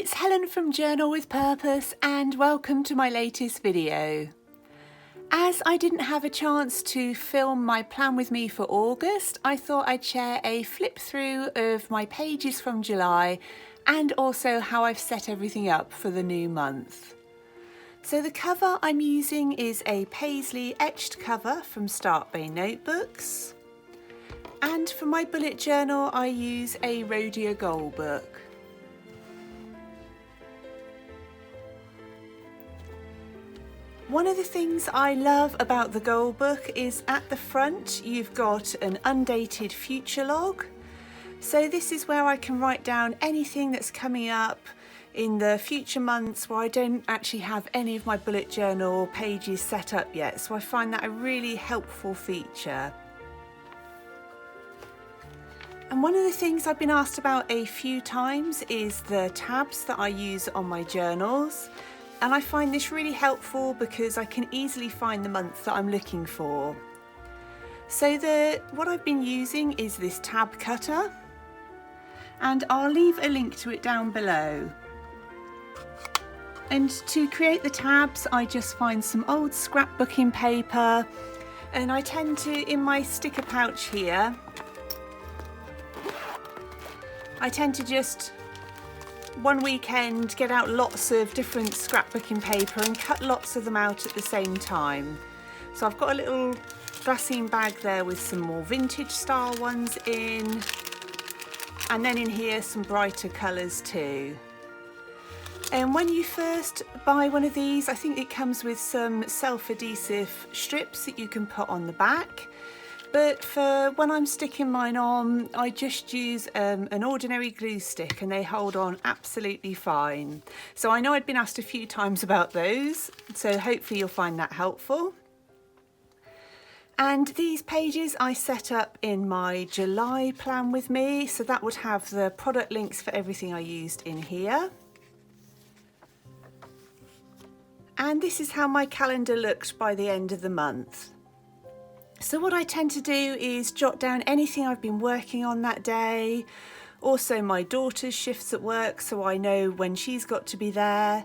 it's Helen from Journal with Purpose and welcome to my latest video. As I didn't have a chance to film my plan with me for August, I thought I'd share a flip through of my pages from July and also how I've set everything up for the new month. So the cover I'm using is a paisley etched cover from Start Bay Notebooks. And for my bullet journal I use a Rhodia Gold book. One of the things I love about the Gold book is at the front you've got an undated future log. So this is where I can write down anything that's coming up in the future months where I don't actually have any of my bullet journal pages set up yet. So I find that a really helpful feature. And one of the things I've been asked about a few times is the tabs that I use on my journals. And I find this really helpful because I can easily find the month that I'm looking for. So what I've been using is this tab cutter, and I'll leave a link to it down below. And to create the tabs, I just find some old scrapbooking paper, and I tend to, in my sticker pouch here, I tend to just one weekend get out lots of different scrapbooking paper and cut lots of them out at the same time. So I've got a little glassine bag there with some more vintage style ones in, and then in here some brighter colours too. And when you first buy one of these, I think it comes with some self-adhesive strips that you can put on the back. But for when I'm sticking mine on, I just use an ordinary glue stick and they hold on absolutely fine. So I know I've been asked a few times about those, so hopefully you'll find that helpful. And these pages I set up in my July plan with me, so that would have the product links for everything I used in here. And this is how my calendar looked by the end of the month. So what I tend to do is jot down anything I've been working on that day, also my daughter's shifts at work so I know when she's got to be there.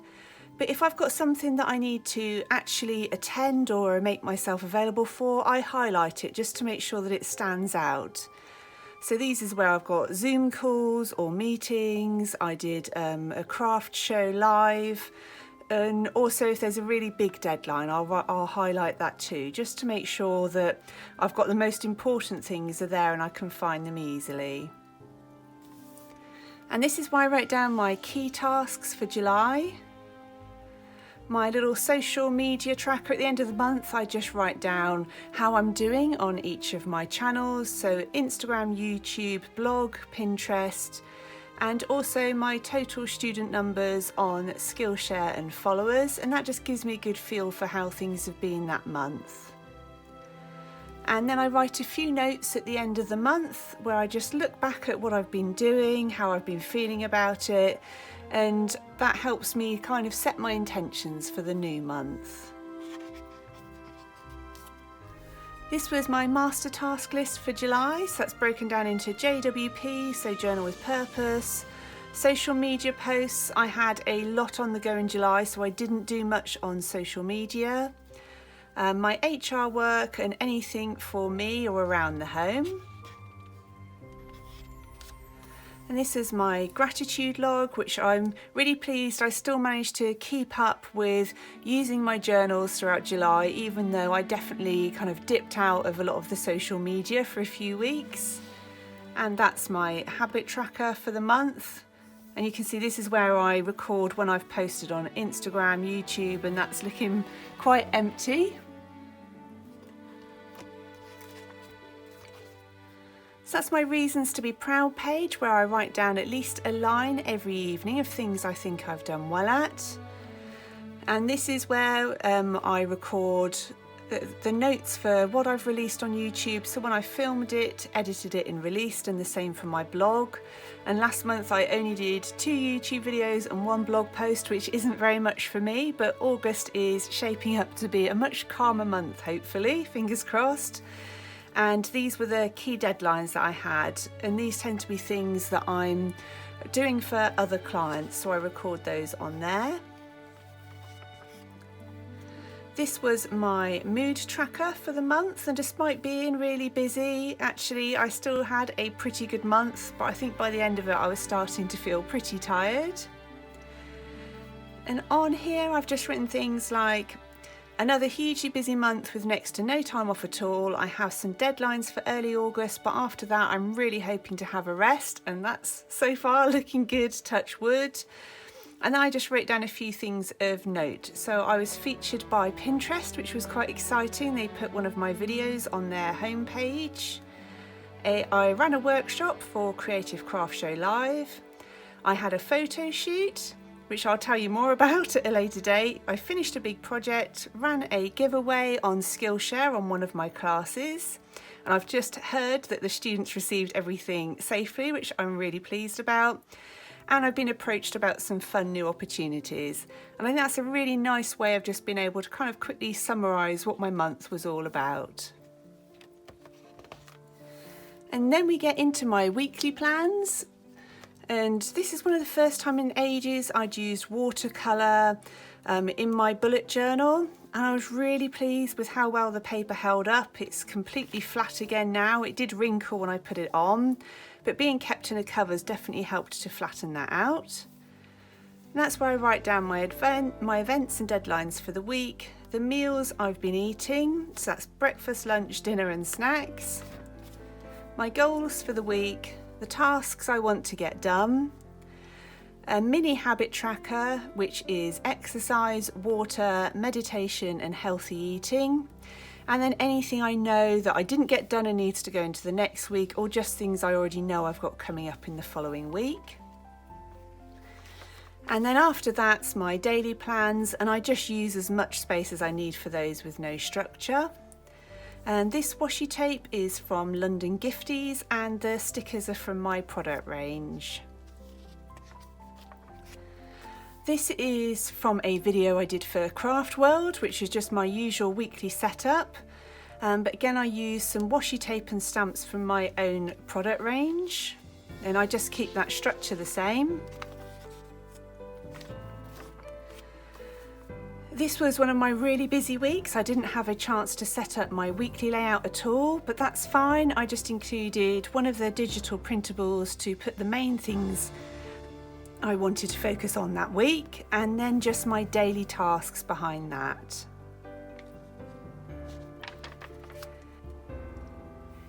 But if I've got something that I need to actually attend or make myself available for, I highlight it just to make sure that it stands out. So these is where I've got Zoom calls or meetings, I did a craft show live. And also if there's a really big deadline, I'll highlight that too, just to make sure that I've got the most important things are there and I can find them easily. And this is why I wrote down my key tasks for July. My little social media tracker at the end of the month, I just write down how I'm doing on each of my channels. So Instagram, YouTube, blog, Pinterest, and also my total student numbers on Skillshare and followers, and that just gives me a good feel for how things have been that month. And then I write a few notes at the end of the month where I just look back at what I've been doing, how I've been feeling about it, and that helps me kind of set my intentions for the new month. This was my master task list for July, so that's broken down into JWP, so Journal with Purpose. Social media posts, I had a lot on the go in July, so I didn't do much on social media. My HR work and anything for me or around the home. And this is my gratitude log, which I'm really pleased I still managed to keep up with using my journals throughout July, even though I definitely kind of dipped out of a lot of the social media for a few weeks. And that's my habit tracker for the month. And you can see this is where I record when I've posted on Instagram, YouTube, and that's looking quite empty. So that's my reasons to be proud page, where I write down at least a line every evening of things I think I've done well at. And this is where I record the notes for what I've released on YouTube. So when I filmed it, edited it and released, and the same for my blog. And last month I only did 2 YouTube videos and 1 blog post, which isn't very much for me, but August is shaping up to be a much calmer month, hopefully, fingers crossed. and these were the key deadlines that I had, and these tend to be things that I'm doing for other clients, so I record those on there. This was my mood tracker for the month, and despite being really busy, actually I still had a pretty good month, but I think by the end of it I was starting to feel pretty tired. And on here I've just written things like another hugely busy month with next to no time off at all. I have some deadlines for early August, but after that I'm really hoping to have a rest, and that's so far looking good, touch wood. And then I just wrote down a few things of note. So I was featured by Pinterest, which was quite exciting. They put one of my videos on their homepage. I ran a workshop for Creative Craft Show Live. I had a photo shoot, which I'll tell you more about at a later date. I finished a big project, ran a giveaway on Skillshare on one of my classes, and I've just heard that the students received everything safely, which I'm really pleased about. And I've been approached about some fun new opportunities. And I think that's a really nice way of just being able to kind of quickly summarise what my month was all about. And then we get into my weekly plans. And this is one of the first time in ages I'd used watercolour in my bullet journal. And I was really pleased with how well the paper held up. It's completely flat again now. It did wrinkle when I put it on, but being kept in a cover's definitely helped to flatten that out. And that's where I write down my events and deadlines for the week, the meals I've been eating, so that's breakfast, lunch, dinner and snacks, my goals for the week, the tasks I want to get done, a mini habit tracker, which is exercise, water, meditation and healthy eating, and then anything I know that I didn't get done and needs to go into the next week, or just things I already know I've got coming up in the following week. And then after that's my daily plans, and I just use as much space as I need for those with no structure. And this washi tape is from London Gifties, and the stickers are from my product range. This is from a video I did for Craft World, which is just my usual weekly setup. But again, I use some washi tape and stamps from my own product range, and I just keep that structure the same. This was one of my really busy weeks. I didn't have a chance to set up my weekly layout at all, but that's fine. I just included one of the digital printables to put the main things I wanted to focus on that week, and then just my daily tasks behind that.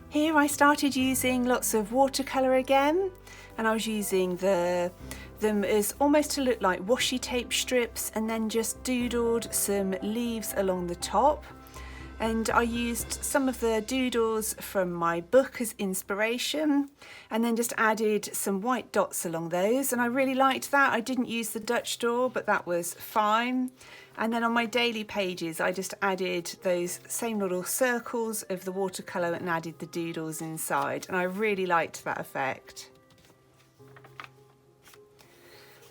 Here I started using lots of watercolour again, and I was using them as almost to look like washi tape strips, and then just doodled some leaves along the top. And I used some of the doodles from my book as inspiration, and then just added some white dots along those, and I really liked that. I didn't use the Dutch door, but that was fine. And then on my daily pages I just added those same little circles of the watercolour and added the doodles inside, and I really liked that effect.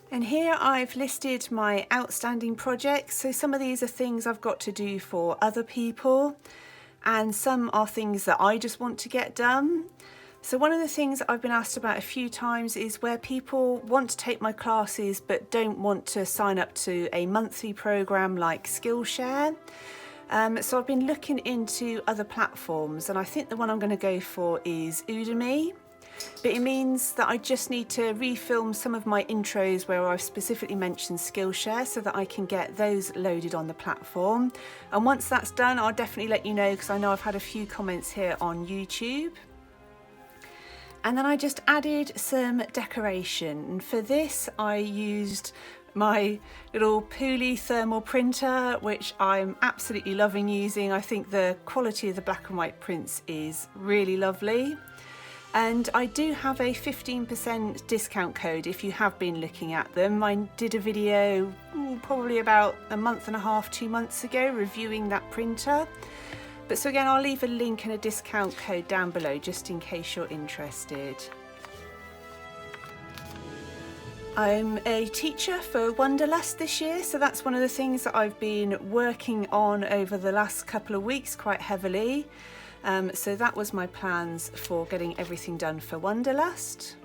And here I've listed my outstanding projects. So some of these are things I've got to do for other people, and some are things that I just want to get done. So one of the things that I've been asked about a few times is where people want to take my classes but don't want to sign up to a monthly program like Skillshare. So I've been looking into other platforms, and I think the one I'm going to go for is Udemy. But it means that I just need to refilm some of my intros where I've specifically mentioned Skillshare, so that I can get those loaded on the platform. And once that's done, I'll definitely let you know, because I know I've had a few comments here on YouTube. And then I just added some decoration, and for this I used my little Puli thermal printer, which I'm absolutely loving using. I think the quality of the black and white prints is really lovely. And I do have a 15% discount code if you have been looking at them. I did a video probably about a month and a half, 2 months ago, reviewing that printer. But so again, I'll leave a link and a discount code down below just in case you're interested. I'm a teacher for Wanderlust this year, so that's one of the things that I've been working on over the last couple of weeks quite heavily. So that was my plans for getting everything done for Wanderlust.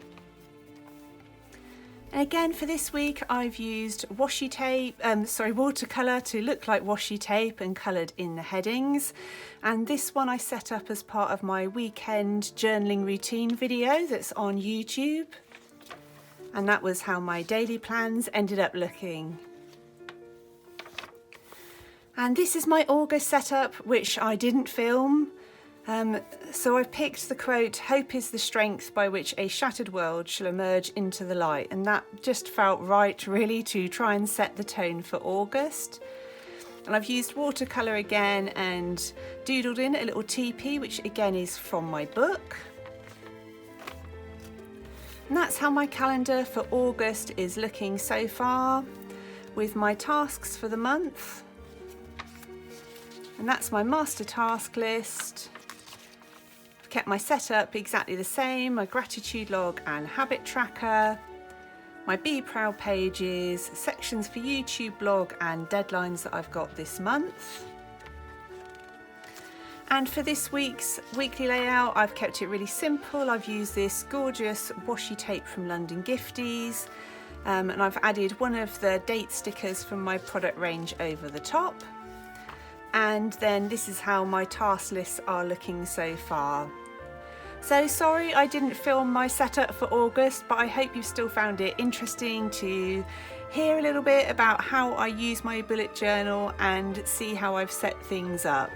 And again for this week I've used watercolour to look like washi tape and coloured in the headings. And this one I set up as part of my weekend journaling routine video that's on YouTube. And that was how my daily plans ended up looking. And this is my August setup, which I didn't film. So I've picked the quote, "Hope is the strength by which a shattered world shall emerge into the light." And that just felt right, really, to try and set the tone for August. And I've used watercolour again and doodled in a little teepee, which again is from my book. And that's how my calendar for August is looking so far, with my tasks for the month. And that's my master task list. I've kept my setup exactly the same, my gratitude log and habit tracker, my Be Proud pages, sections for YouTube blog and deadlines that I've got this month. And for this week's weekly layout, I've kept it really simple. I've used this gorgeous washi tape from London Gifties, and I've added one of the date stickers from my product range over the top. And then this is how my task lists are looking so far. So sorry I didn't film my setup for August, but I hope you still found it interesting to hear a little bit about how I use my bullet journal and see how I've set things up.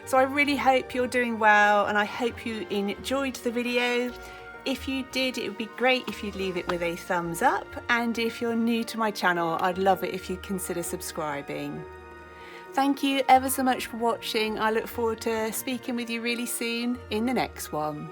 So I really hope you're doing well, and I hope you enjoyed the video. If you did, it would be great if you'd leave it with a thumbs up, and if you're new to my channel, I'd love it if you'd consider subscribing. Thank you ever so much for watching. I look forward to speaking with you really soon in the next one.